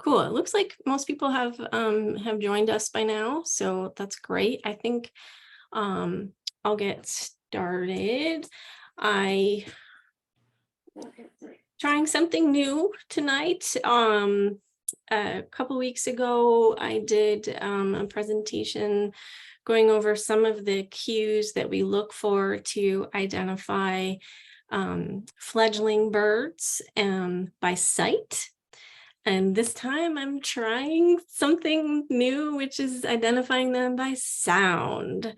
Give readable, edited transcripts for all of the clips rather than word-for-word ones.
Cool. It looks like most people have joined us by now, so that's great. I think um I'll get started. I trying something new tonight. A couple weeks ago, I did a presentation going over some of the cues that we look for to identify fledgling birds by sight. And this time I'm trying something new, which is identifying them by sound.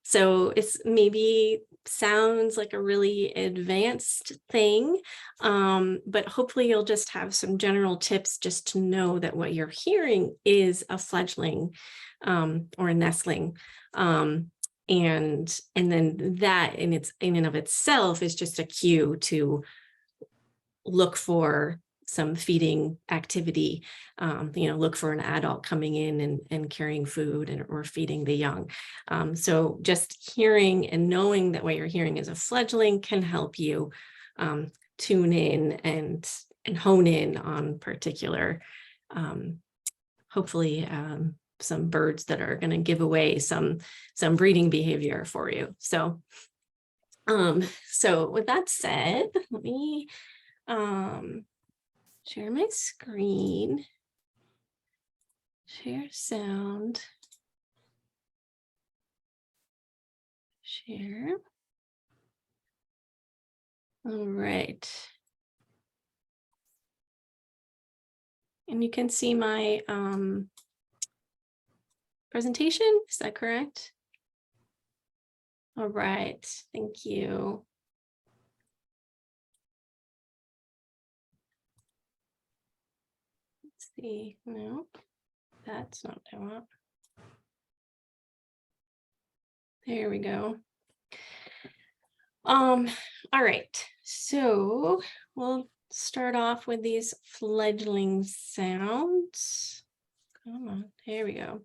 So it's maybe sounds like a really advanced thing, but hopefully you'll just have some general tips just to know that what you're hearing is a fledgling or a nestling. And then that in and of itself is just a cue to look for some feeding activity, look for an adult coming in and carrying food or feeding the young. So just hearing and knowing that what you're hearing is a fledgling can help you tune in and hone in on particular, hopefully some birds that are going to give away some breeding behavior for you. So with that said, let me share my screen, share sound, share. All right. And you can see my presentation, is that correct? All right, thank you. Let's see, no, that's not what I want. There we go. All right, so we'll start off with these fledgling sounds. Come on, here we go.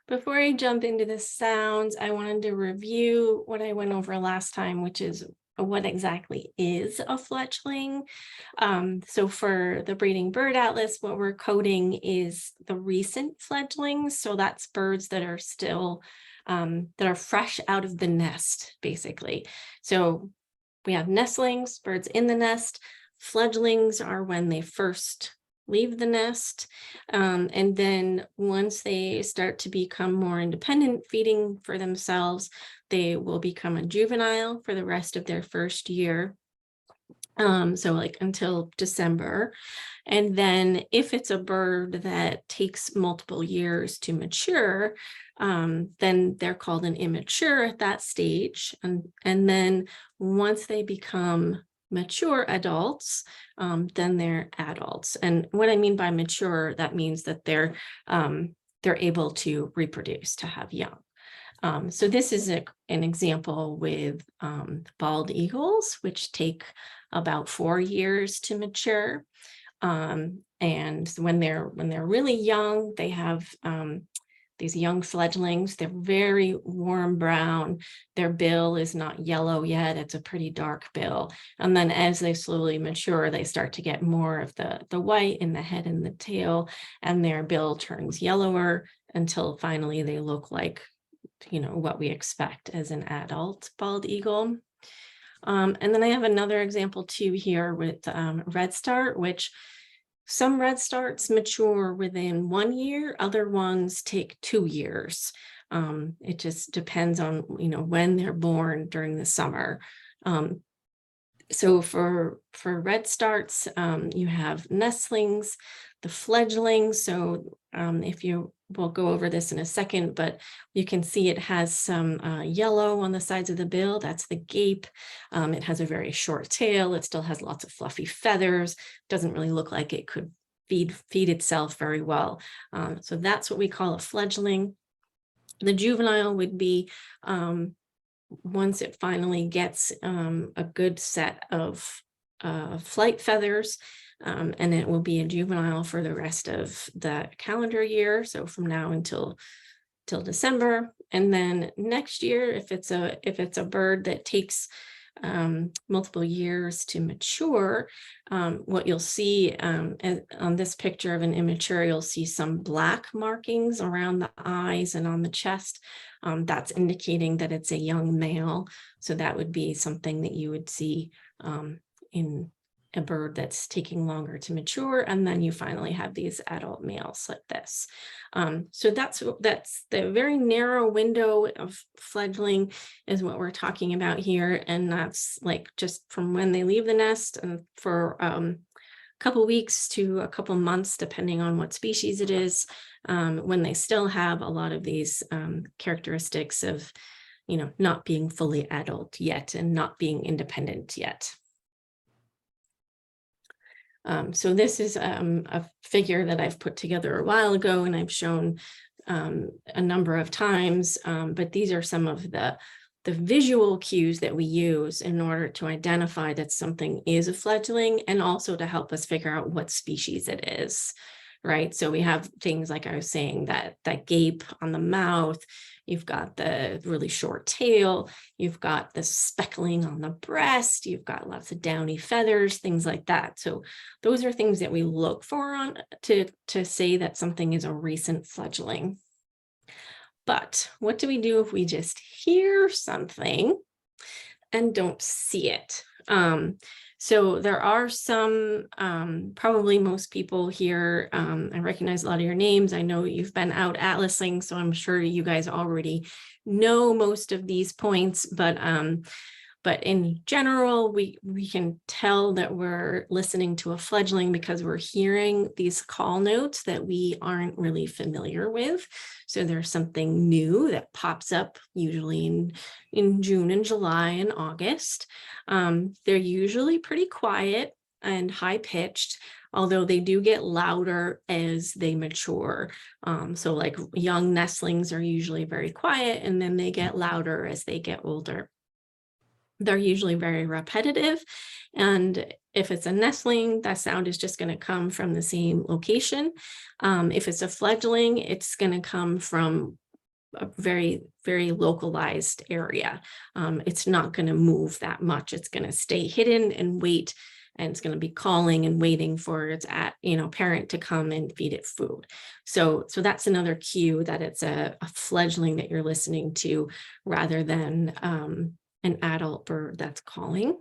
Before I jump into the sounds, I wanted to review what I went over last time, which is what exactly is a fledgling. So for the Breeding Bird Atlas, what we're coding is the recent fledglings. So that's birds that are still, that are fresh out of the nest, basically. So we have nestlings, birds in the nest. Fledglings are when they first leave the nest. And then once they start to become more independent, feeding for themselves, they will become a juvenile for the rest of their first year. So like until December. And then if it's a bird that takes multiple years to mature, then they're called an immature at that stage. And then once they become mature adults, then they're adults. And what I mean by mature, that means that they're able to reproduce, to have young. So this is an example with bald eagles, which take about 4 years to mature. And when they're really young, they have these young fledglings. They're very warm brown. Their bill is not yellow yet. It's a pretty dark bill. And then as they slowly mature, they start to get more of the white in the head and the tail, and their bill turns yellower until finally they look like, what we expect as an adult bald eagle. And then I have another example too here with redstart, which some redstarts mature within 1 year, other ones take 2 years. It just depends on, when they're born during the summer. So for redstarts, you have nestlings, the fledglings. So we'll go over this in a second, but you can see it has some yellow on the sides of the bill. That's the gape. It has a very short tail. It still has lots of fluffy feathers. Doesn't really look like it could feed itself very well. So that's what we call a fledgling. The juvenile would be once it finally gets a good set of flight feathers, and it will be a juvenile for the rest of the calendar year. So from now until December. And then next year, if it's a bird that takes multiple years to mature, what you'll see on this picture of an immature, you'll see some black markings around the eyes and on the chest. That's indicating that it's a young male. So that would be something that you would see in a bird that's taking longer to mature, and then you finally have these adult males like this. So that's the very narrow window of fledgling is what we're talking about here, and that's like just from when they leave the nest and for a couple weeks to a couple months, depending on what species it is, when they still have a lot of these characteristics of, not being fully adult yet and not being independent yet. So this is a figure that I've put together a while ago and I've shown a number of times, but these are some of the visual cues that we use in order to identify that something is a fledgling and also to help us figure out what species it is, right? So we have things like I was saying, that gape on the mouth, you've got the really short tail, you've got the speckling on the breast, you've got lots of downy feathers, things like that. So those are things that we look for on to say that something is a recent fledgling. But what do we do if we just hear something and don't see it? So there are some, probably most people here, I recognize a lot of your names. I know you've been out atlasing, so I'm sure you guys already know most of these points, but in general, we can tell that we're listening to a fledgling because we're hearing these call notes that we aren't really familiar with. So there's something new that pops up usually in June and July and August. They're usually pretty quiet and high pitched, although they do get louder as they mature. So like young nestlings are usually very quiet and then they get louder as they get older. They're usually very repetitive. And if it's a nestling, that sound is just going to come from the same location. If it's a fledgling, it's going to come from a very, very localized area. It's not going to move that much. It's going to stay hidden and wait, and it's going to be calling and waiting for its parent to come and feed it food. So that's another cue that it's a fledgling that you're listening to rather than an adult bird that's calling.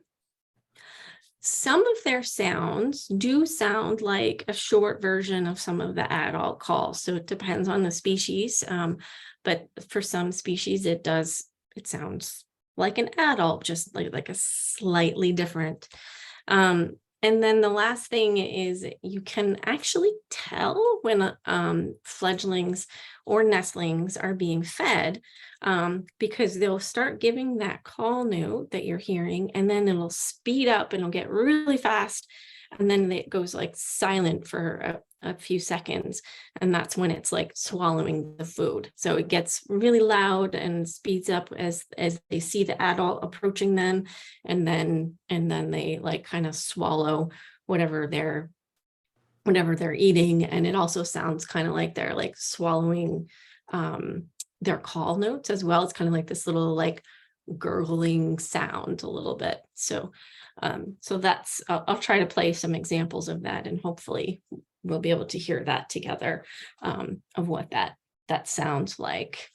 Some of their sounds do sound like a short version of some of the adult calls. So it depends on the species. But for some species, it sounds like an adult, just like a slightly different. And then the last thing is you can actually tell when fledglings or nestlings are being fed, because they'll start giving that call note that you're hearing, and then it'll speed up and it'll get really fast. And then it goes like silent for a few seconds. And that's when it's like swallowing the food. So it gets really loud and speeds up as they see the adult approaching them. And then they like kind of swallow whatever they're eating. And it also sounds kind of like they're like swallowing their call notes as well. It's kind of like this little like gurgling sound a little bit. So that's, I'll try to play some examples of that, and hopefully we'll be able to hear that together, of what that sounds like.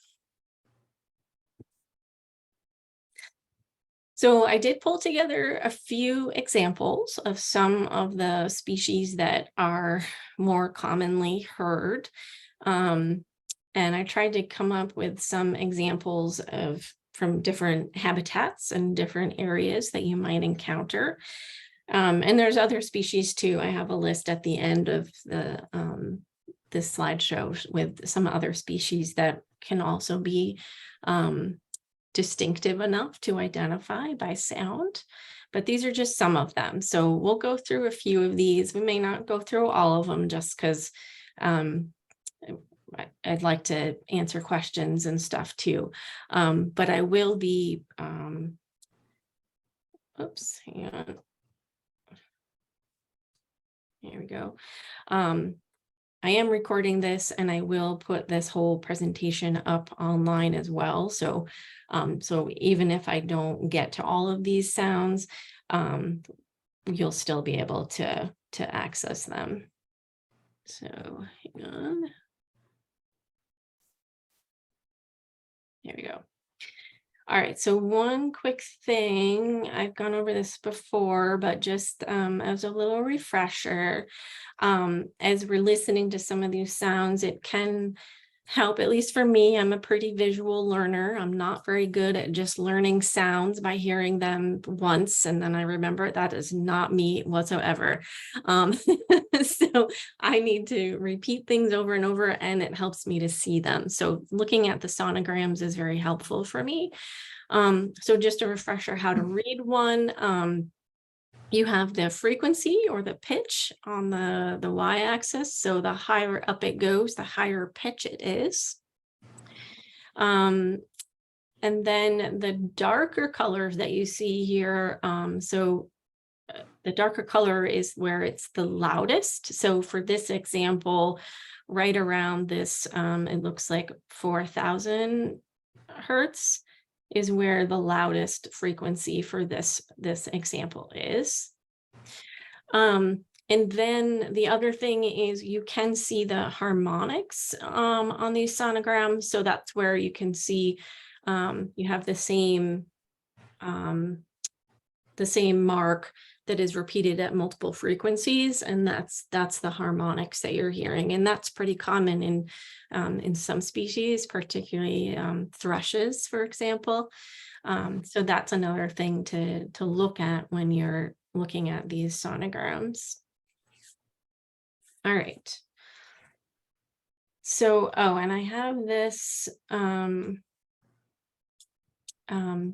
So I did pull together a few examples of some of the species that are more commonly heard. And I tried to come up with some examples from different habitats and different areas that you might encounter. And there's other species too. I have a list at the end of this slideshow with some other species that can also be distinctive enough to identify by sound, but these are just some of them. So we'll go through a few of these. We may not go through all of them just because I'd like to answer questions and stuff too. But I will be, oops, hang on. Here we go. I am recording this, and I will put this whole presentation up online as well. So, so even if I don't get to all of these sounds, you'll still be able to access them. So hang on. There we go. All right, so one quick thing, I've gone over this before, but just as a little refresher, as we're listening to some of these sounds, it can help, at least for me, I'm a pretty visual learner. I'm not very good at just learning sounds by hearing them once, and then I remember that is not me whatsoever. So I need to repeat things over and over, and it helps me to see them. So looking at the sonograms is very helpful for me. So just a refresher how to read one. You have the frequency or the pitch on the y-axis. So the higher up it goes, the higher pitch it is. And then the darker colors that you see here, the darker color is where it's the loudest. So for this example, right around this, it looks like 4,000 hertz is where the loudest frequency for this example is. And then the other thing is you can see the harmonics on these sonograms. So that's where you can see you have the same mark that is repeated at multiple frequencies, and that's the harmonics that you're hearing, and that's pretty common in some species, particularly thrushes, for example. So that's another thing to look at when you're looking at these sonograms. All right. So, and I have this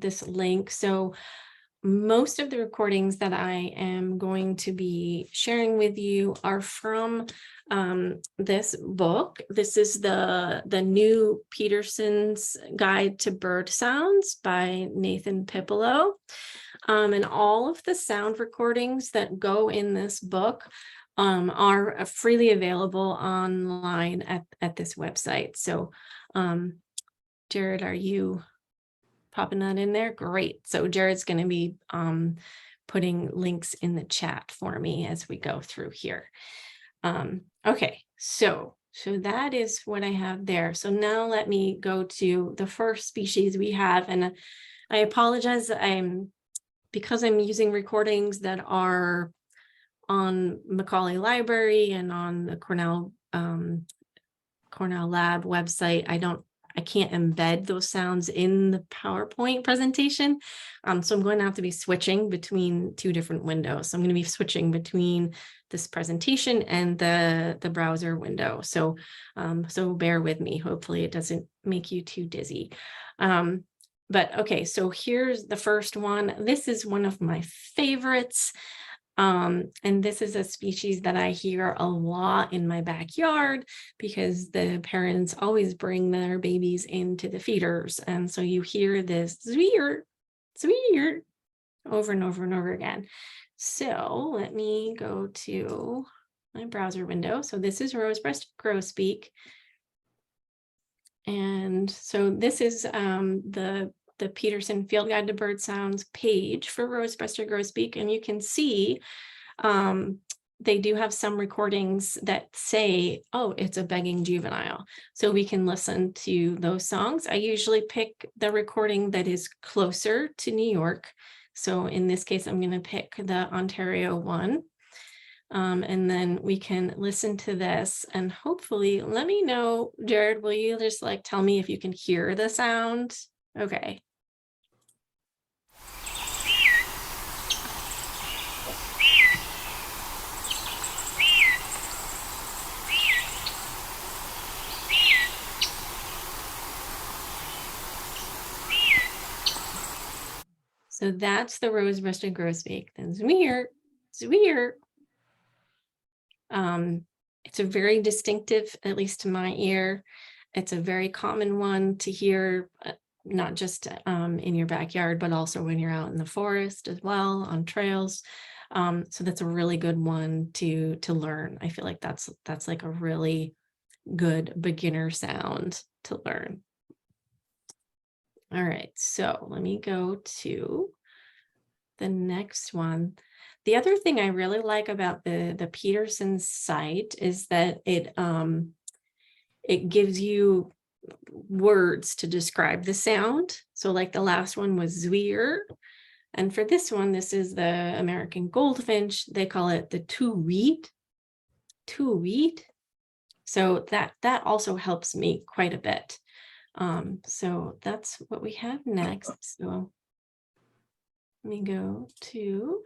this link. So most of the recordings that I am going to be sharing with you are from this book. This is the new Peterson's Guide to Bird Sounds by Nathan Pipolo. And all of the sound recordings that go in this book are freely available online at this website. So Jared, are you popping that in there? Great. So Jared's going to be putting links in the chat for me as we go through here. Okay, so that is what I have there. So now let me go to the first species we have, and I apologize. Because I'm using recordings that are on Macaulay Library and on the Cornell Lab website. I can't embed those sounds in the PowerPoint presentation. So I'm going to have to be switching between two different windows. So I'm going to be switching between this presentation and the browser window. So, so bear with me. Hopefully it doesn't make you too dizzy. But okay, so here's the first one. This is one of my favorites. And this is a species that I hear a lot in my backyard because the parents always bring their babies into the feeders. And so you hear this zweer, zweer over and over and over again. So let me go to my browser window. So this is Rosebreast Grosbeak. And so this is the Peterson Field Guide to Bird Sounds page for Rosebreasted Grosbeak, and you can see they do have some recordings that say, oh, it's a begging juvenile. So we can listen to those songs. I usually pick the recording that is closer to New York. So in this case, I'm going to pick the Ontario one. And then we can listen to this, and hopefully, let me know, Jared, will you just like tell me if you can hear the sound? Okay. So that's the rose-breasted grosbeak. Then zweer, zweer. It's a very distinctive, at least to my ear. It's a very common one to hear, not just in your backyard, but also when you're out in the forest as well, on trails. So that's a really good one to learn. I feel like that's like a really good beginner sound to learn. All right, so let me go to the next one. The other thing I really like about the Peterson site is that it gives you words to describe the sound. So like the last one was Zweer. And for this one, this is the American Goldfinch. They call it the two-weet. So that also helps me quite a bit. So that's what we have next. So let me go to,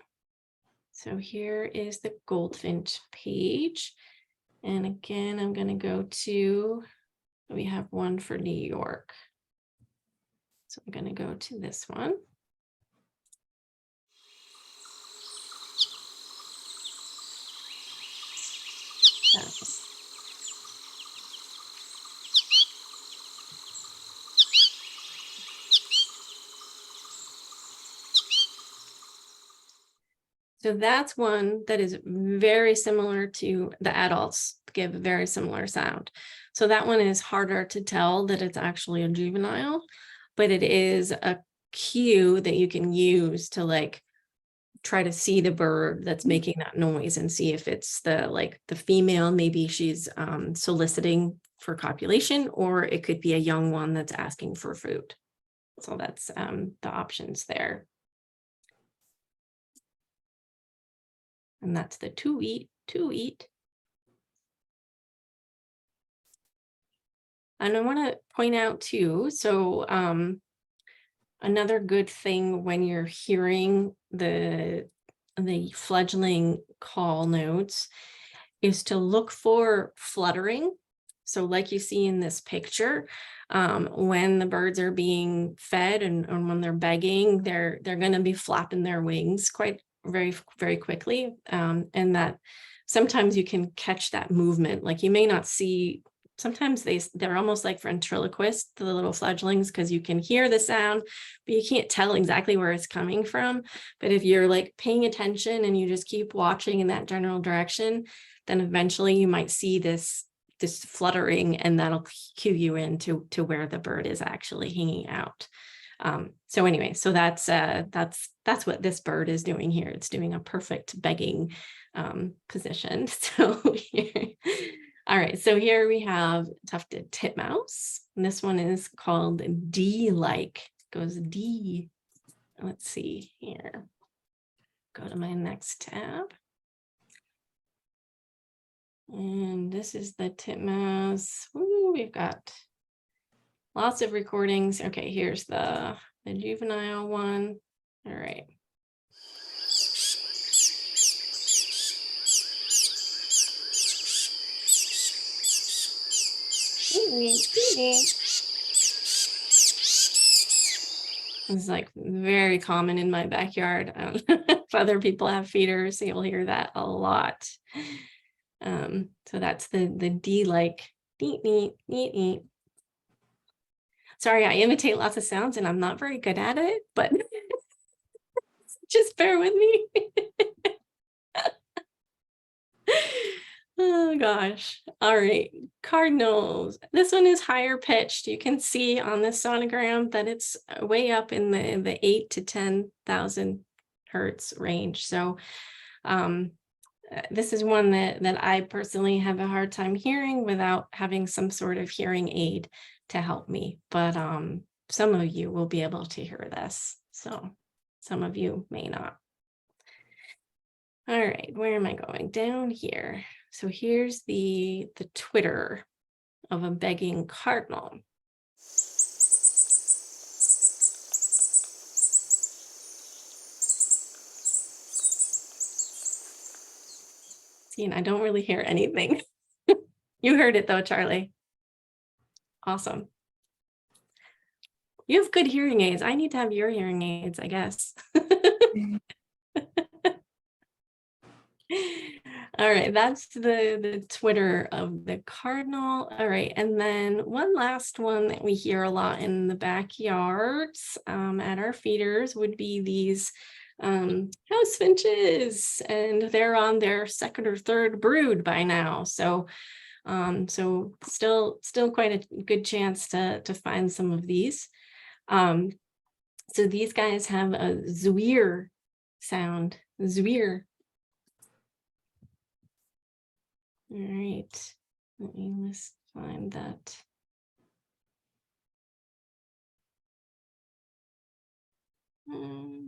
so here is the Goldfinch page. And again, I'm going to go to, we have one for New York. So I'm going to go to this one. So that's one that is very similar to the adults, give a very similar sound. So that one is harder to tell that it's actually a juvenile, but it is a cue that you can use to like try to see the bird that's making that noise and see if it's the female, maybe she's soliciting for copulation, or it could be a young one that's asking for food. So that's the options there. And that's the two-weet. And I want to point out too, so another good thing when you're hearing the fledgling call notes is to look for fluttering. So like you see in this picture, when the birds are being fed and when they're begging, they're going to be flapping their wings quite very quickly. And that sometimes you can catch that movement. Like you may not see, sometimes they're almost like ventriloquists, the little fledglings, because you can hear the sound, but you can't tell exactly where it's coming from. But if you're like paying attention and you just keep watching in that general direction, then eventually you might see this fluttering, and that'll cue you into where the bird is actually hanging out. So anyway, so that's what this bird is doing here. It's doing a perfect begging position. So here, all right, so here we have tufted titmouse, and this one is called D-like. Goes D. Let's see here. Go to my next tab. And this is the titmouse. Ooh, we've got lots of recordings. Okay, here's the juvenile one. All right. It's like very common in my backyard. If other people have feeders, you'll hear that a lot. So that's the D-like. Neat. Sorry, I imitate lots of sounds and I'm not very good at it, but just bear with me. Oh gosh. All right. Cardinals. This one is higher pitched. You can see on this sonogram that it's way up in the 8 to 10,000 hertz range. So this is one that I personally have a hard time hearing without having some sort of hearing aid to help me. But some of you will be able to hear this. So some of you may not. All right, where am I going? Down here. So here's the twitter of a begging cardinal. See, and I don't really hear anything. You heard it though, Charlie. Awesome. You have good hearing aids. I need to have your hearing aids, I guess. All right, that's the Twitter of the cardinal. All right, and then one last one that we hear a lot in the backyards at our feeders would be these house finches, and they're on their second or third brood by now. So so still quite a good chance to find some of these. So these guys have a zwir sound, zwir. All right, let's find that.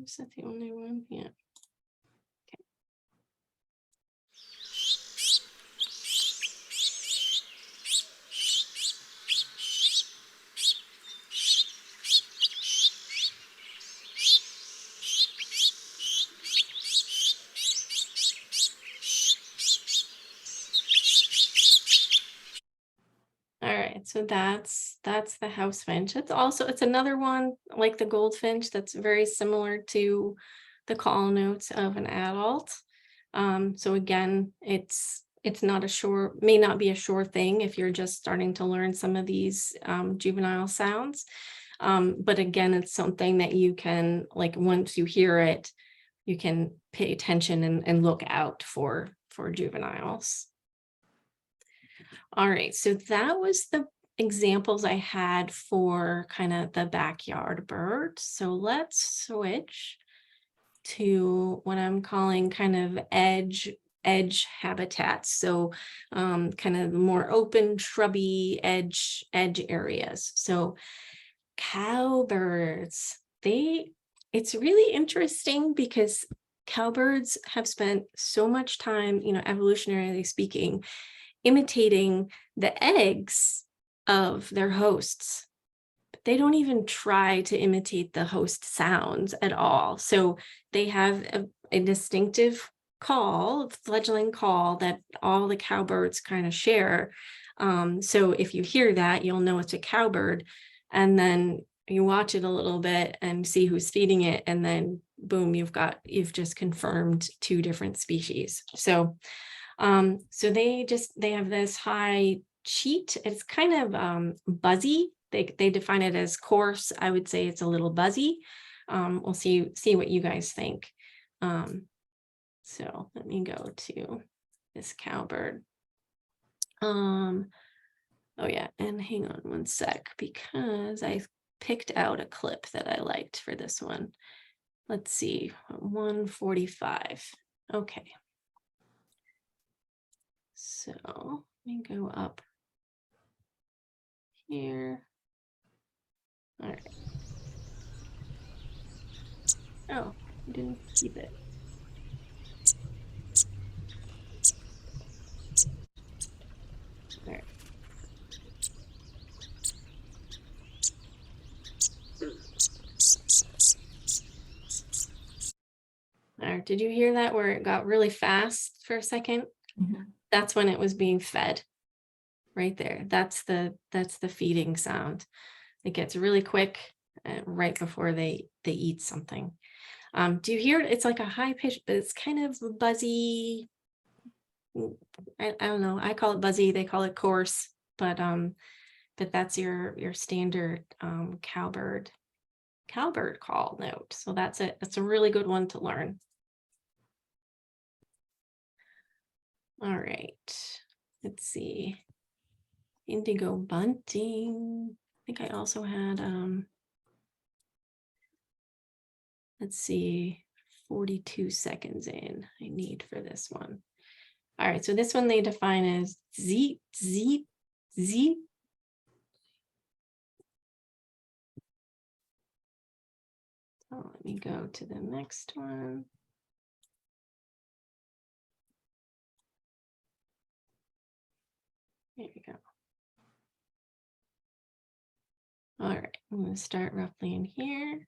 Is that the only one? Yeah. Okay. All right, so that's the house finch. It's another one like the goldfinch that's very similar to the call notes of an adult. So again, it's not may not be a sure thing if you're just starting to learn some of these juvenile sounds. But again, it's something that you can, like, once you hear it, you can pay attention and look out for juveniles. All right, so that was the examples I had for kind of the backyard birds. So let's switch to what I'm calling kind of edge habitats. So kind of more open, shrubby edge areas. So cowbirds, it's really interesting because cowbirds have spent so much time, evolutionarily speaking, imitating the eggs of their hosts. But they don't even try to imitate the host sounds at all. So they have a distinctive call, fledgling call, that all the cowbirds kind of share. So if you hear that, you'll know it's a cowbird, and then you watch it a little bit and see who's feeding it, and then boom, you've just confirmed two different species. So so they have this high cheat. It's kind of buzzy. They define it as coarse. I would say it's a little buzzy. We'll see what you guys think. So let me go to this cowbird. Oh yeah, and hang on one sec, because I picked out a clip that I liked for this one. Let's see, 145. Okay. So let me go up here. All right. Oh, I didn't keep it. All right. All right. Did you hear that where it got really fast for a second? Mm-hmm. That's when it was being fed. Right there. That's the feeding sound. It gets really quick right before they eat something. Do you hear it? It's like a high pitch, but it's kind of buzzy. I don't know. I call it buzzy. They call it coarse, but that's your standard cowbird call note. So that's it. That's a really good one to learn. All right. Let's see. Indigo Bunting. I think I also had let's see, 42 seconds in I need for this one. All right, so this one they define as zeet, zeet, zeet. So let me go to the next one. There we go. All right, I'm going to start roughly in here.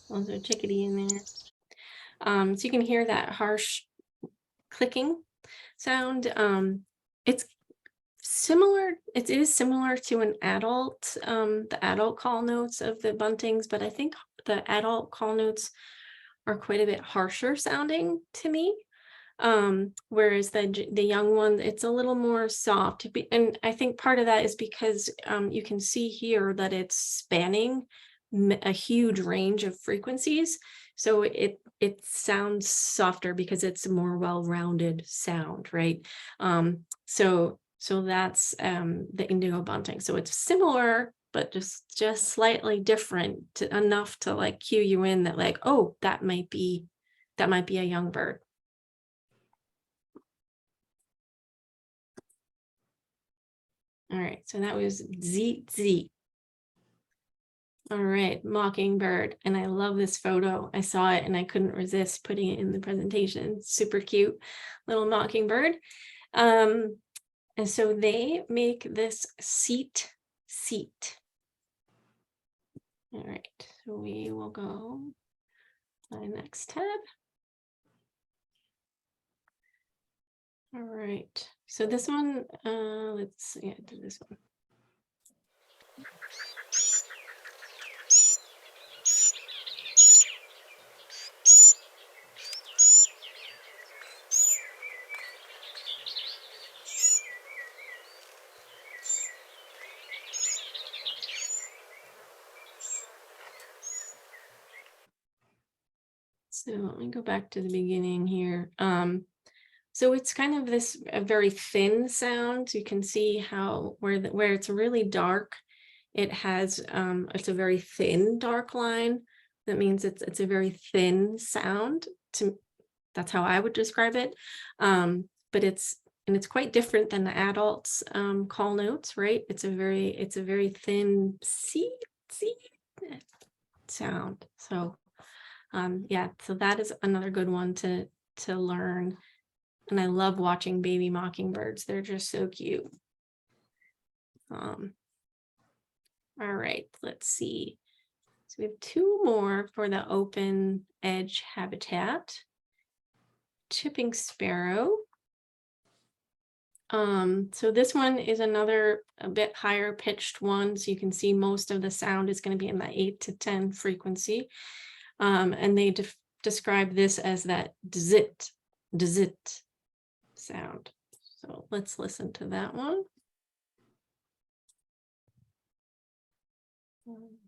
Also a chickadee in there. So you can hear that harsh clicking sound. It's similar, it is similar to an adult, the adult call notes of the buntings, but I think the adult call notes are quite a bit harsher sounding to me. Whereas the young one, it's a little more soft. And I think part of that is because you can see here that it's spanning a huge range of frequencies. So it sounds softer because it's a more well-rounded sound, right? So that's the Indigo Bunting. So it's similar, but just slightly different enough to like cue you in that like, oh, that might be a young bird. All right, so that was Z. All right, Mockingbird. And I love this photo. I saw it and I couldn't resist putting it in the presentation. Super cute little mockingbird. And so they make this seat. All right, so we will go to the next tab. All right, so this one, let's see, I did this one. So let me go back to the beginning here. So it's kind of this a very thin sound. You can see how where it's really dark, it has it's a very thin dark line. That means it's a very thin sound. That's how I would describe it. But it's quite different than the adults call notes, right? It's a very thin C sound. So yeah, so that is another good one to learn. And I love watching baby mockingbirds. They're just so cute. All right, let's see. So we have two more for the open edge habitat. Chipping sparrow. So this one is another a bit higher pitched one. So you can see most of the sound is going to be in the 8 to 10 frequency. And they describe this as that dzit sound. So let's listen to that one.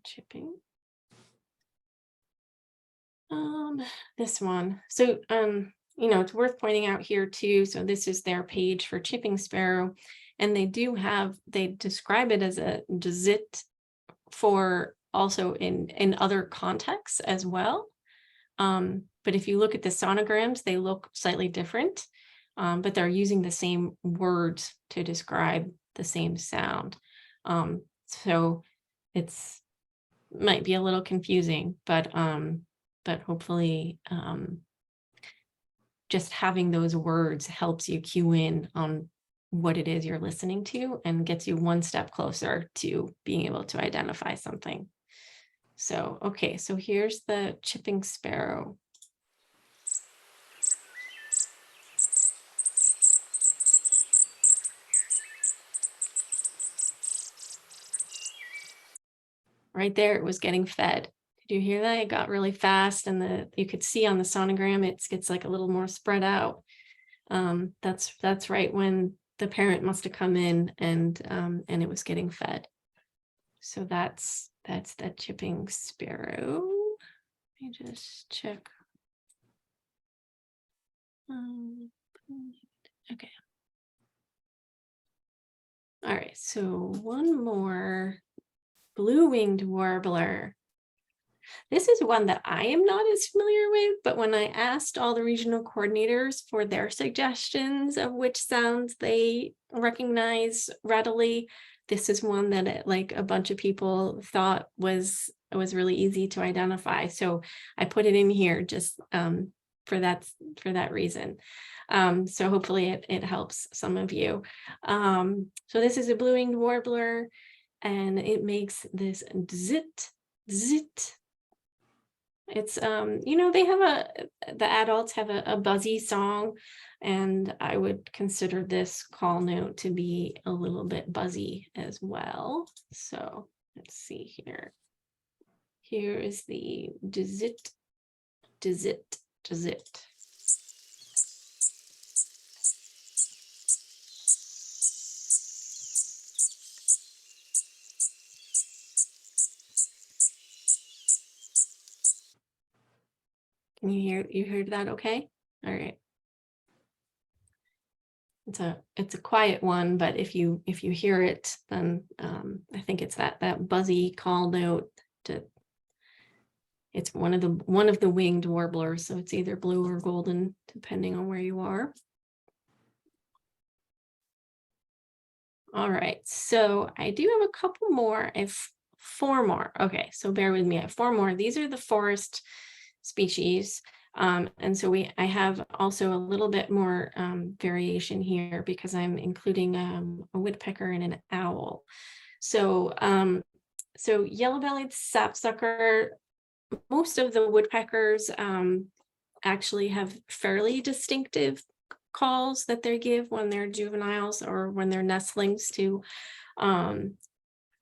Chipping. This one. So you know, it's worth pointing out here too. So this is their page for chipping sparrow, and they describe it as a dzit for also in other contexts as well. But if you look at the sonograms, they look slightly different, but they're using the same words to describe the same sound. So it's might be a little confusing, but hopefully just having those words helps you cue in on what it is you're listening to and gets you one step closer to being able to identify something. So, okay, so here's the chipping sparrow. Right there, it was getting fed. Did you hear that? It got really fast, and you could see on the sonogram, it gets like a little more spread out. That's right when the parent must have come in and it was getting fed. So that's that chipping sparrow. Let me just check. Okay. All right, so one more. Blue-winged warbler. This is one that I am not as familiar with, but when I asked all the regional coordinators for their suggestions of which sounds they recognize readily, this is one that like a bunch of people thought was really easy to identify. So I put it in here just for that reason. So hopefully it helps some of you. So this is a blue-winged warbler, and it makes this dzit It's they have the adults have a buzzy song, and I would consider this call note to be a little bit buzzy as well. So let's see here. Here is the dizit, dizit, dizit. Can you heard that okay? All right. It's a quiet one, but if you hear it, then I think it's that buzzy call note. It's one of the winged warblers, so it's either blue or golden, depending on where you are. All right, so I do have a couple more. If 4 more. Okay, so bear with me. I have 4 more. These are the forest species. And so I have also a little bit more variation here because I'm including a woodpecker and an owl. So yellow-bellied sapsucker, most of the woodpeckers actually have fairly distinctive calls that they give when they're juveniles or when they're nestlings too.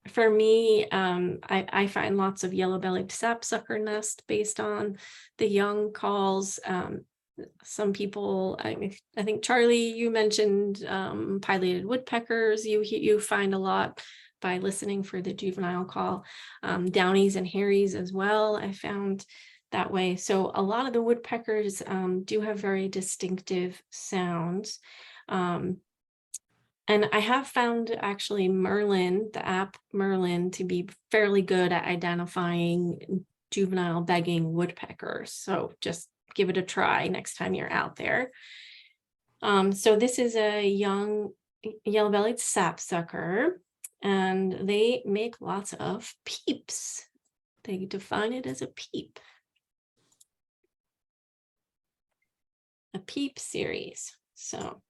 For me, I find lots of yellow-bellied sapsucker nest based on the young calls. Some people, I think Charlie, you mentioned pileated woodpeckers. You find a lot by listening for the juvenile call. Downies and Harries as well, I found that way. So a lot of the woodpeckers do have very distinctive sounds. And I have found actually Merlin, the app Merlin, to be fairly good at identifying juvenile begging woodpeckers. So just give it a try next time you're out there. So this is a young yellow-bellied sapsucker, and they make lots of peeps. They define it as a peep. A peep series. So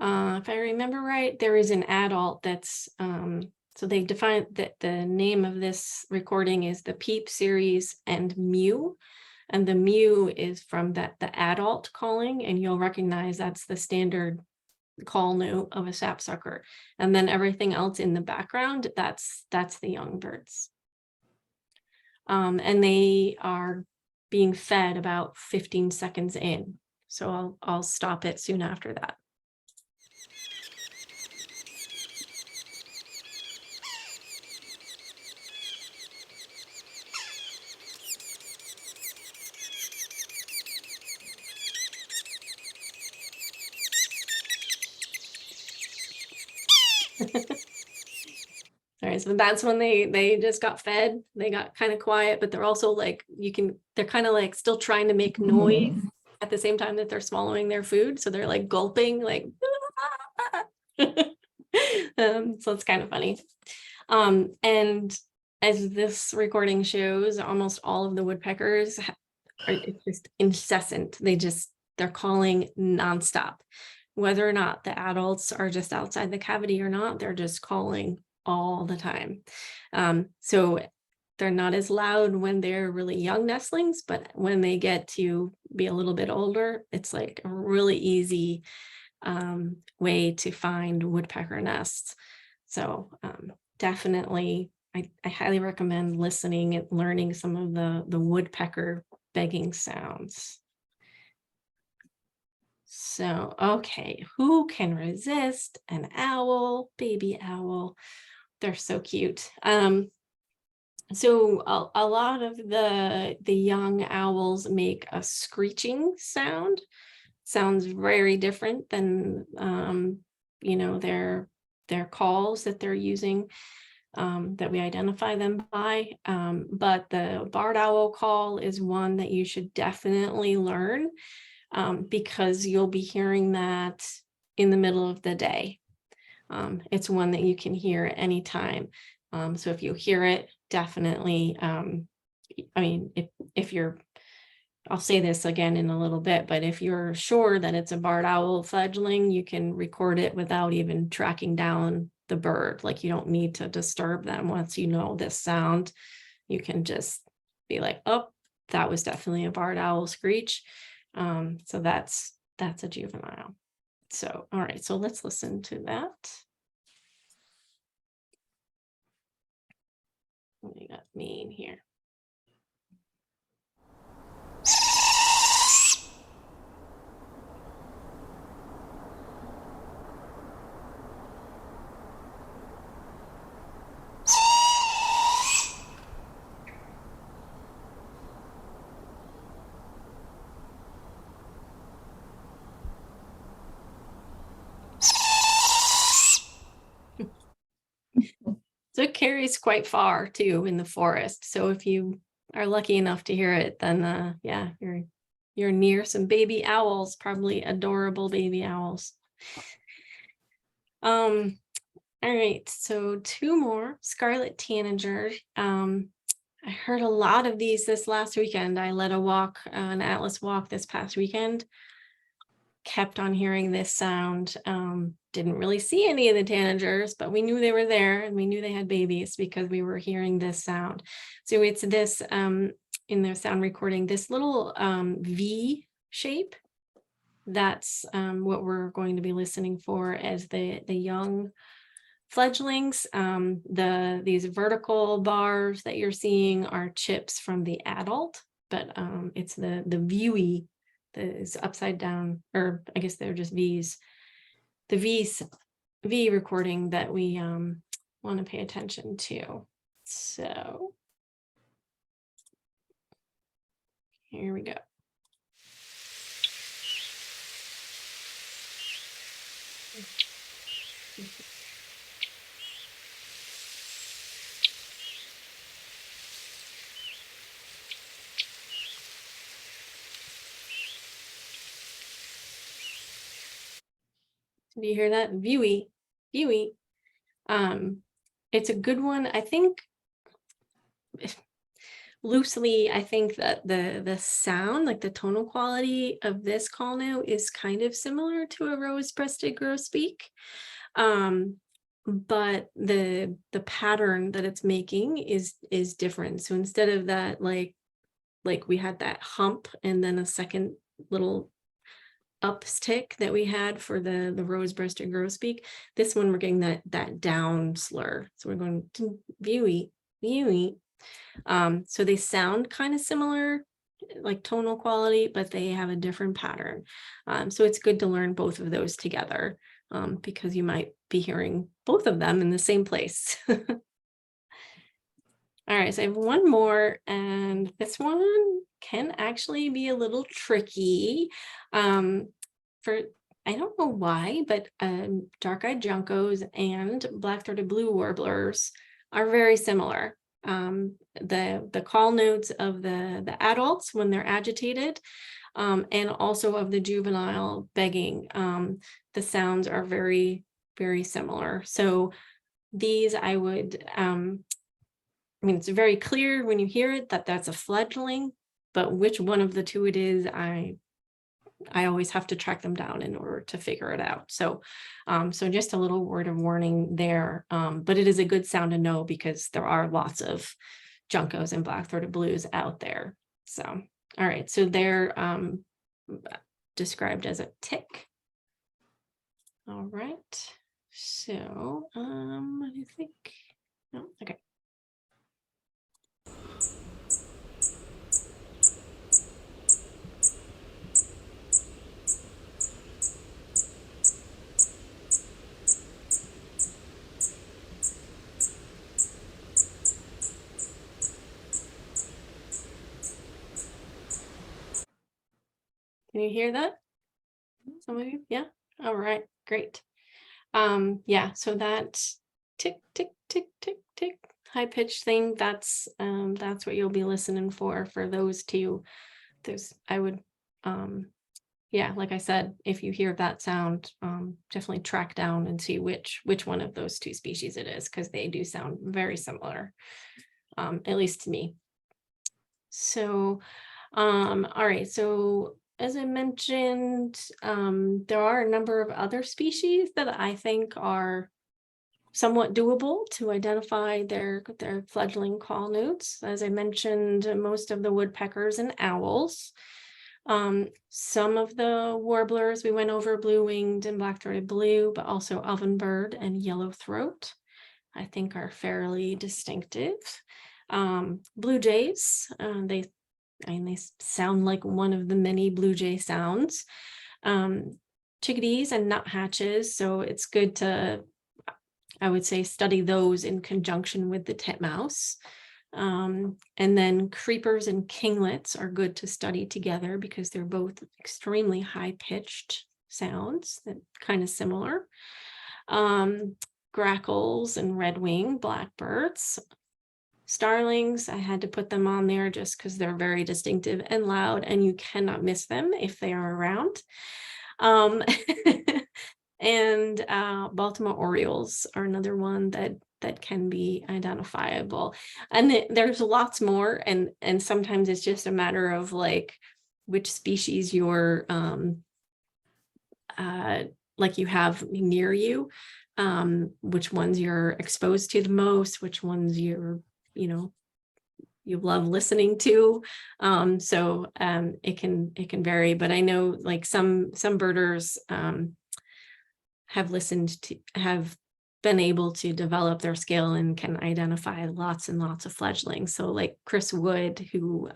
if I remember right, there is an adult that's, so they define that the name of this recording is the Peep series and Mew. And the Mew is from the adult calling, and you'll recognize that's the standard call note of a sapsucker. And then everything else in the background, that's the young birds. And they are being fed about 15 seconds in. So I'll stop it soon after that. All right, so that's when they just got fed. They got kind of quiet, but they're also like, they're kind of like still trying to make noise at the same time that they're swallowing their food. So they're like gulping, like, so it's kind of funny. And as this recording shows, almost all of the woodpeckers are just incessant. They're calling nonstop. Whether or not the adults are just outside the cavity or not, they're just calling all the time. So they're not as loud when they're really young nestlings, but when they get to be a little bit older, it's like a really easy way to find woodpecker nests. So definitely, I highly recommend listening and learning some of the woodpecker begging sounds. So, okay, who can resist an owl, baby owl? They're so cute. So a lot of the young owls make a screeching sound. Sounds very different than their calls that they're using, that we identify them by. But the barred owl call is one that you should definitely learn, because you'll be hearing that in the middle of the day. It's one that you can hear at any time. So if you hear it, definitely, if you're, I'll say this again in a little bit, but if you're sure that it's a barred owl fledgling, you can record it without even tracking down the bird. Like, you don't need to disturb them. Once you know this sound, you can just be like, oh, that was definitely a barred owl screech. So that's a juvenile. So, all right, so let's listen to that. We got main here. So it carries quite far too in the forest. So if you are lucky enough to hear it, then yeah, you're near some baby owls, probably adorable baby owls. All right, so two more. Scarlet Tanager. I heard a lot of these this last weekend. I led a walk, an Atlas walk this past weekend. Kept on hearing this sound. Didn't really see any of the tanagers, but we knew they were there and we knew they had babies because we were hearing this sound. So it's this, in their sound recording, this little V shape. That's what we're going to be listening for as the young fledglings. These vertical bars that you're seeing are chips from the adult, but it's the viewy that is upside down, or I guess they're just V's. The V recording that we want to pay attention to. So here we go. Do you hear that? Viewy, viewy. It's a good one. I think loosely, I think that the sound, like the tonal quality of this call note is kind of similar to a rose-breasted grosbeak. But the pattern that it's making is different. So instead of that, like we had that hump and then a second little upstick that we had for the rose-breasted grosbeak, this one we're getting that down slur. So we're going to viewy, viewy. So they sound kind of similar, like tonal quality, but they have a different pattern. So it's good to learn both of those together, because you might be hearing both of them in the same place. All right, so I have one more, and this one can actually be a little tricky. I don't know why, but dark-eyed juncos and black-throated blue warblers are very similar. The call notes of the adults when they're agitated, and also of the juvenile begging, the sounds are very, very similar. So these I would, I mean, it's very clear when you hear it that that's a fledgling, but which one of the two it is, I always have to track them down in order to figure it out. So, so just a little word of warning there, but it is a good sound to know because there are lots of juncos and black-throated blues out there. So, all right, so they're described as a tick. All right, so what do you think? No, okay. Can you hear that? Some of you? Yeah. All right, great. Yeah, so that tick, tick, tick, tick, tick, high pitched thing, that's what you'll be listening for those two. I would, yeah, like I said, if you hear that sound, definitely track down and see which one of those two species it is, because they do sound very similar, at least to me. So, all right, so as I mentioned, there are a number of other species that I think are somewhat doable to identify their fledgling call notes. As I mentioned, most of the woodpeckers and owls. Some of the warblers, we went over blue-winged and black-throated blue, but also ovenbird and yellowthroat, I think are fairly distinctive. Blue jays, they sound like one of the many blue jay sounds. Chickadees and nuthatches, so it's good to, I would say, study those in conjunction with the titmouse. And then creepers and kinglets are good to study together because they're both extremely high-pitched sounds that kind of similar. Grackles and red-winged blackbirds. Starlings, I had to put them on there just because they're very distinctive and loud, and you cannot miss them if they are around. And Baltimore Orioles are another one that can be identifiable. And there's lots more, and sometimes it's just a matter of like which species you're like you have near you, which ones you're exposed to the most, which ones you love listening to. So it can vary, but I know like some birders have been able to develop their skill and can identify lots and lots of fledglings. So like Chris Wood, who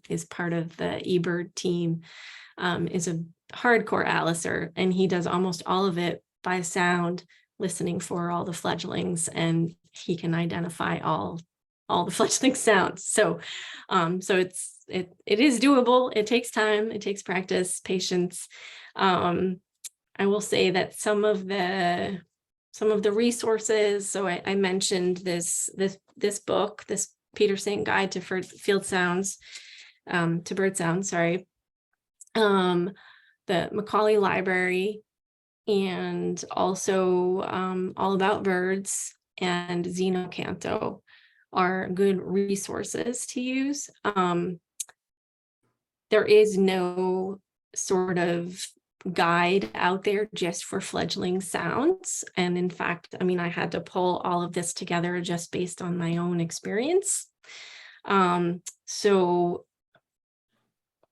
is part of the eBird team, is a hardcore atlaser, and he does almost all of it by sound, listening for all the fledglings, and he can identify all the fledgling sounds. So it is doable. It takes time, it takes practice, patience. I will say that some of the resources, so I mentioned this book, this Peterson Guide to Field Sounds, to Bird Sounds, sorry. The Macaulay Library, and also All About Birds and Xenocanto are good resources to use. There is no sort of guide out there just for fledgling sounds. And in fact, I mean, I had to pull all of this together just based on my own experience. So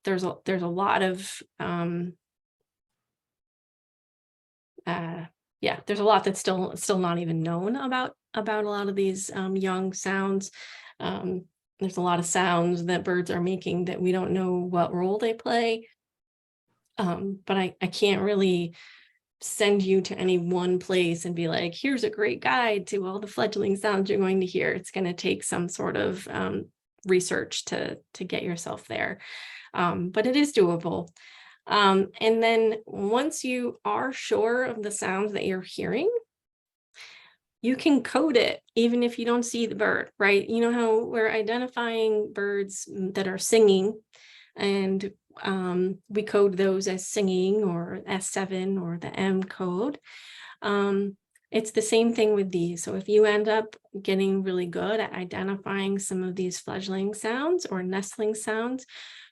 there's a lot of there's a lot that's still not even known about a lot of these young sounds. There's a lot of sounds that birds are making that we don't know what role they play. But I can't really send you to any one place and be like, here's a great guide to all the fledgling sounds you're going to hear. It's going to take some sort of research to get yourself there. But it is doable. And then once you are sure of the sounds that you're hearing, you can code it even if you don't see the bird, right? You know how we're identifying birds that are singing, and we code those as singing or S7 or the M code. It's the same thing with these. So if you end up getting really good at identifying some of these fledgling sounds or nestling sounds,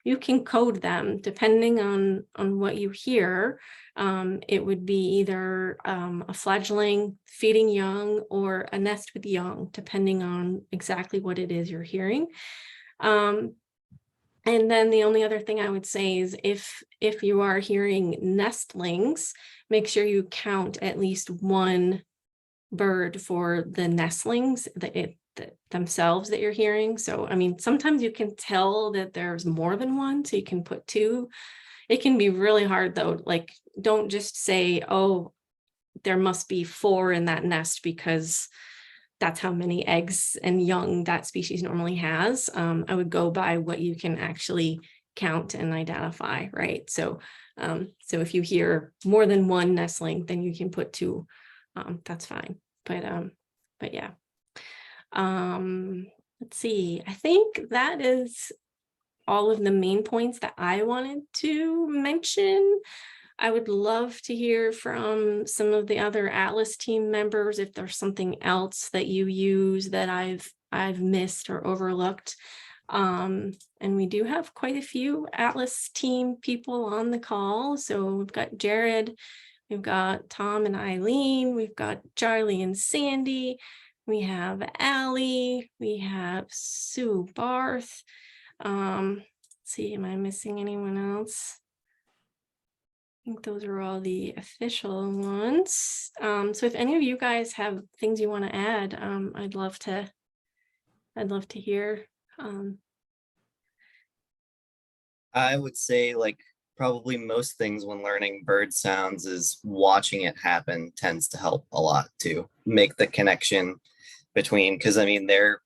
you can code them depending on what you hear. It would be either a fledgling feeding young or a nest with young, depending on exactly what it is you're hearing. And then the only other thing I would say is if you are hearing nestlings, make sure you count at least one bird for the nestlings themselves that you're hearing. So, I mean, sometimes you can tell that there's more than one, so you can put two. It can be really hard though. Like, don't just say, oh, there must be 4 in that nest because that's how many eggs and young that species normally has. I would go by what you can actually count and identify, right? So, so if you hear more than one nestling, then you can put 2. That's fine. But yeah. Let's see. I think that is all of the main points that I wanted to mention. I would love to hear from some of the other Atlas team members if there's something else that you use that I've missed or overlooked. And we do have quite a few Atlas team people on the call. So we've got Jared, We've got Tom and Eileen. We've got Charlie and Sandy. We have Allie. We have Sue Barth. Let's see, am I missing anyone else? I think those are all the official ones. So if any of you guys have things you want to add, I'd love to hear. I would say like probably most things when learning bird sounds is watching it happen tends to help a lot to make the connection between, because I mean, they're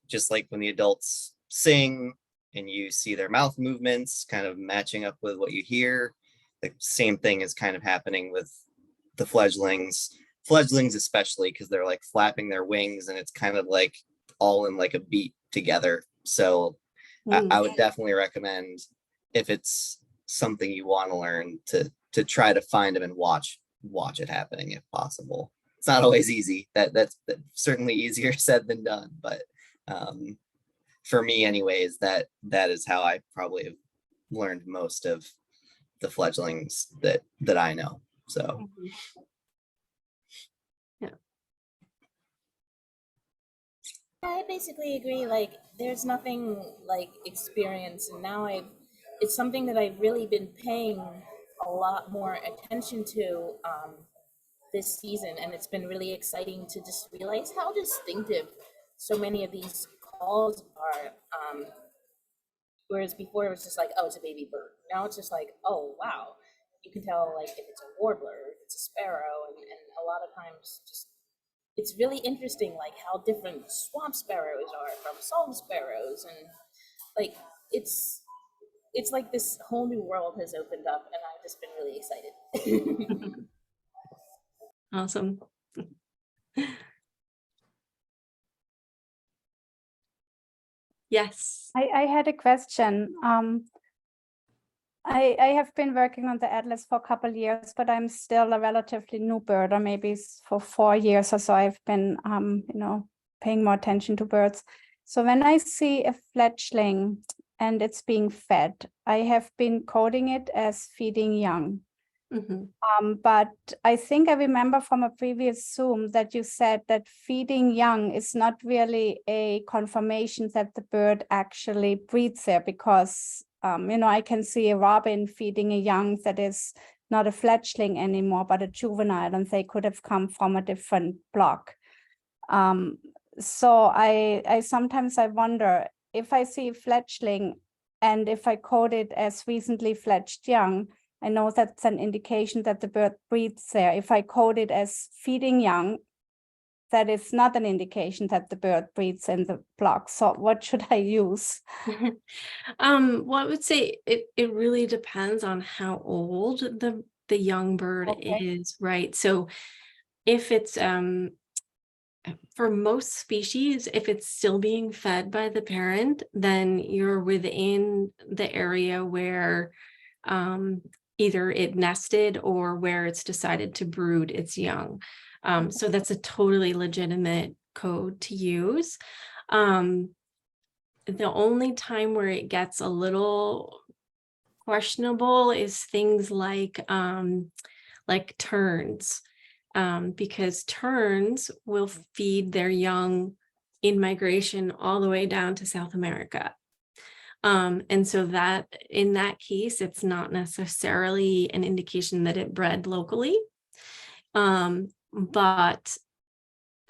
just like when the adults sing and you see their mouth movements kind of matching up with what you hear, the same thing is kind of happening with the fledglings especially because they're like flapping their wings and it's kind of like all in like a beat together. So I would definitely recommend, if it's something you want to learn, to try to find them and watch it happening if possible. It's not always easy. That's certainly easier said than done, but for me anyways, that is how I probably have learned most of the fledglings that I know. So yeah. I basically agree. Like, there's nothing like experience, and now it's something that I've really been paying a lot more attention to this season, and it's been really exciting to just realize how distinctive so many of these calls are. Whereas before it was just like, oh, it's a baby bird. Now it's just like, oh, wow. You can tell like if it's a warbler, if it's a sparrow, and a lot of times just it's really interesting like how different swamp sparrows are from song sparrows, and like it's like this whole new world has opened up, and I've just been really excited. Awesome. Yes. I had a question. I have been working on the atlas for a couple of years, but I'm still a relatively new birder. Maybe for 4 years or so I've been paying more attention to birds. So when I see a fledgling and it's being fed, I have been coding it as feeding young. But I think I remember from a previous Zoom that you said that feeding young is not really a confirmation that the bird actually breeds there, because I can see a robin feeding a young that is not a fledgling anymore, but a juvenile, and they could have come from a different block. So I sometimes wonder if I see a fledgling and if I code it as recently fledged young, I know that's an indication that the bird breeds there. If I code it as feeding young, that is not an indication that the bird breeds in the block. So what should I use? Well, I would say it really depends on how old the young bird is, right? So if it's for most species, if it's still being fed by the parent, then you're within the area where either it nested or where it's decided to brood its young. So that's a totally legitimate code to use. The only time where it gets a little questionable is things like terns, because terns will feed their young in migration all the way down to South America. And so that in that case, it's not necessarily an indication that it bred locally. But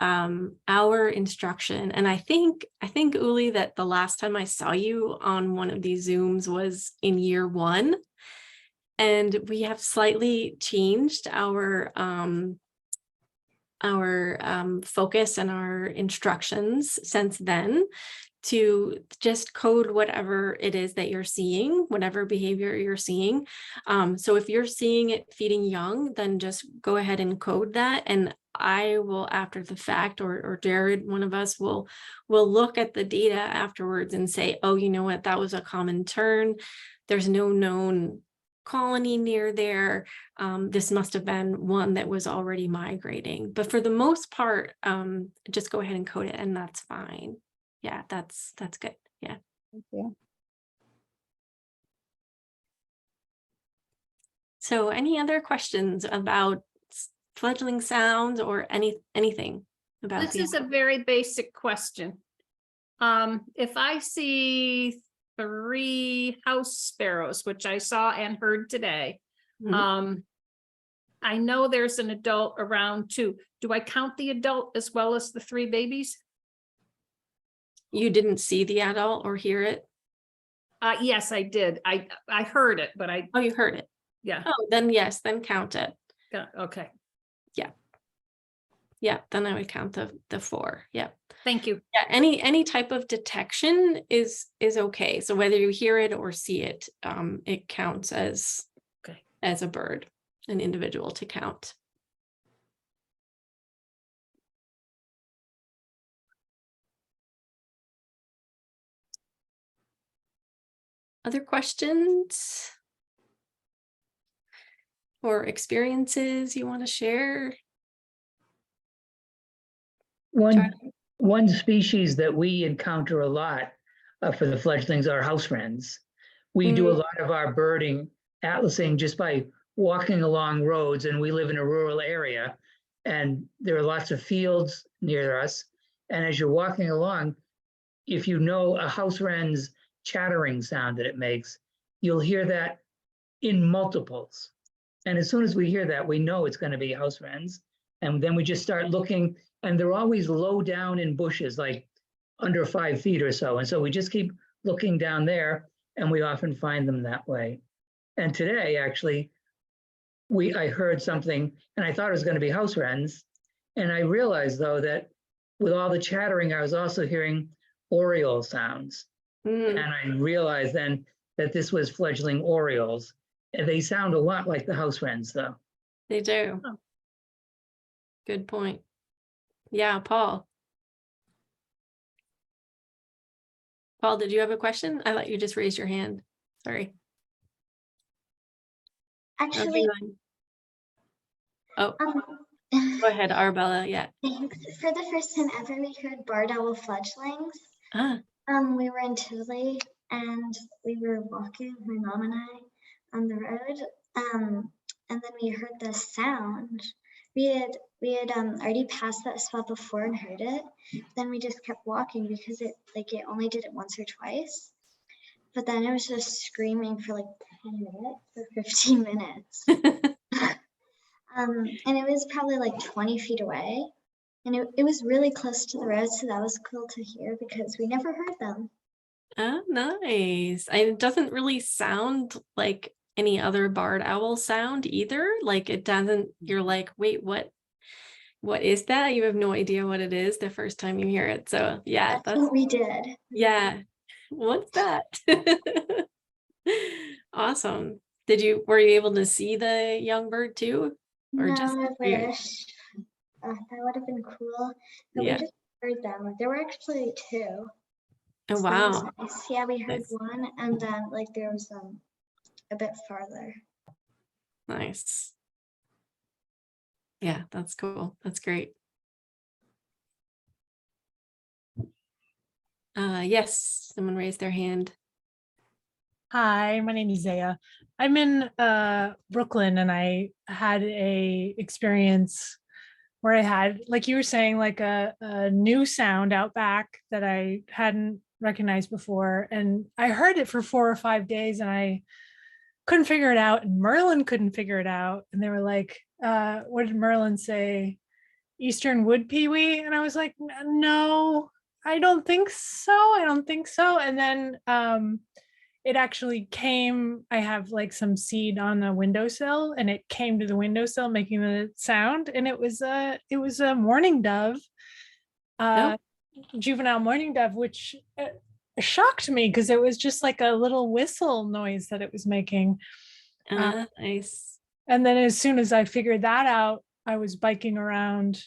our instruction, and I think Uli, that the last time I saw you on one of these Zooms was in year 1, and we have slightly changed our focus and our instructions since then to just code whatever it is that you're seeing, whatever behavior you're seeing. So if you're seeing it feeding young, then just go ahead and code that. And I will, after the fact, or Jared, one of us will look at the data afterwards and say, oh, you know what, that was a common tern. There's no known colony near there. This must have been one that was already migrating. But for the most part, just go ahead and code it, and that's fine. Yeah, that's good. Yeah. Thank you. So any other questions about fledgling sounds or anything about This is a very basic question. If I see 3 house sparrows, which I saw and heard today, I know there's an adult around too. Do I count the adult as well as the 3 babies? You didn't see the adult or hear it? Yes, I did. I heard it, but Oh, you heard it. yeah. Oh, then yes, then count it. Okay. Yeah, then I would count the 4. Yeah. Thank you. Yeah, any type of detection is okay. So whether you hear it or see it, it counts as Okay. as a bird, an individual to count. Other questions or experiences you want to share? One species that we encounter a lot for the fledglings are house wrens. We do a lot of our birding, atlasing just by walking along roads, and we live in a rural area, and there are lots of fields near us. And as you're walking along, if you know a house wren's chattering sound that it makes, you'll hear that in multiples. And as soon as we hear that, we know it's going to be house wrens. And then we just start looking, and they're always low down in bushes, like under 5 feet or so. And so we just keep looking down there, and we often find them that way. And today, actually, I heard something, and I thought it was going to be house wrens. And I realized, though, that with all the chattering, I was also hearing oriole sounds. And I realized then that this was fledgling orioles. And they sound a lot like the house wrens, though. They do. Oh. Good point. Yeah, Paul. Paul, did you have a question? I thought you just raised your hand. Sorry. Actually, Oh, go ahead, Arbella. Yeah. thanks. For the first time ever, we heard barred owl fledglings. Ah, We were in Chile and we were walking, my mom and I, on the road. And then we heard the sound. We had already passed that spot before and heard it. Then we just kept walking because it only did it once or twice. But then it was just screaming for like 10 minutes or 15 minutes. And it was probably like 20 feet away. And it was really close to the road, so that was cool to hear because we never heard them. oh, nice. It doesn't really sound like any other barred owl sound either. Like it doesn't, you're like, wait, what is that? You have no idea what it is the first time you hear it. So yeah, That's what we did. yeah. What's that? Awesome. Were you able to see the young bird too? Or No, just I wish. That would have been cool. But Yeah. we just heard them. There were actually 2. Oh, So that was wow. nice. Yeah, we heard Nice. one, and then like there was a bit farther. Nice. Yeah, that's cool. That's great. Yes, someone raised their hand. Hi, my name is Zaya. I'm in Brooklyn, and I had a experience where I had, like you were saying, like a new sound out back that I hadn't recognized before. And I heard it for 4 or 5 days and I couldn't figure it out. And Merlin couldn't figure it out. And they were like, what did Merlin say? Eastern wood pewee? And I was like, no, I don't think so. I don't think so. And then it actually came, I have like some seed on the windowsill, and it came to the windowsill making the sound, and it was a mourning dove, juvenile mourning dove, which shocked me because it was just like a little whistle noise that it was making. Nice. And then as soon as I figured that out, I was biking around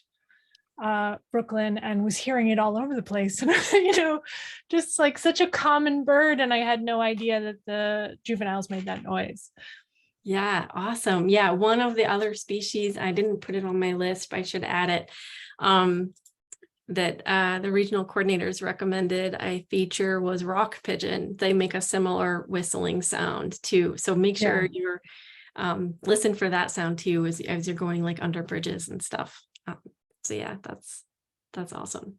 Brooklyn and was hearing it all over the place, and just like such a common bird, and I had no idea that the juveniles made that noise. Yeah, awesome. Yeah, one of the other species, I didn't put it on my list, but I should add it, that the regional coordinators recommended I feature was rock pigeon. They make a similar whistling sound too. So make sure you're listen for that sound too as you're going like under bridges and stuff. So yeah, that's awesome.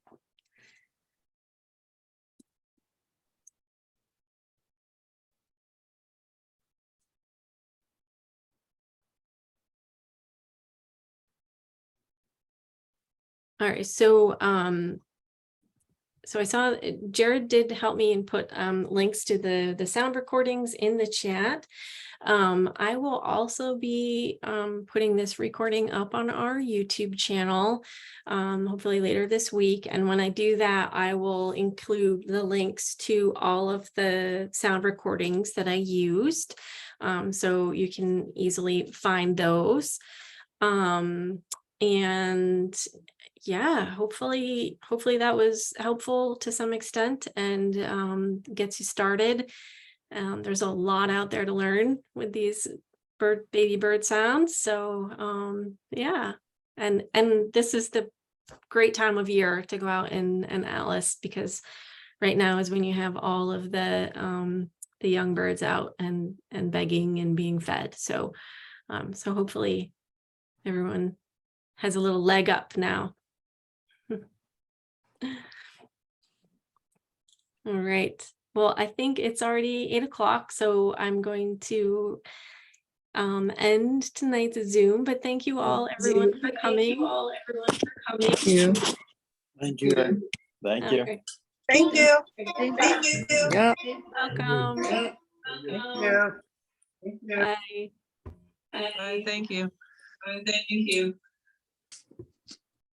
All right, so I saw Jared did help me and put links to the sound recordings in the chat. I will also be putting this recording up on our YouTube channel, hopefully later this week. And when I do that, I will include the links to all of the sound recordings that I used, so you can easily find those. And yeah, hopefully that was helpful to some extent and gets you started. There's a lot out there to learn with these baby bird sounds. So yeah, and this is the great time of year to go out and atlas, because right now is when you have all of the young birds out and begging and being fed. So so hopefully everyone has a little leg up now. All right. Well, I think it's already 8 o'clock, so I'm going to end tonight's Zoom, but thank you all, everyone, for coming. Thank you. Thank you. Thank you. Okay. Thank you. Thank you. Yeah. Welcome. Thank you. Bye. Bye, thank you. Thank you.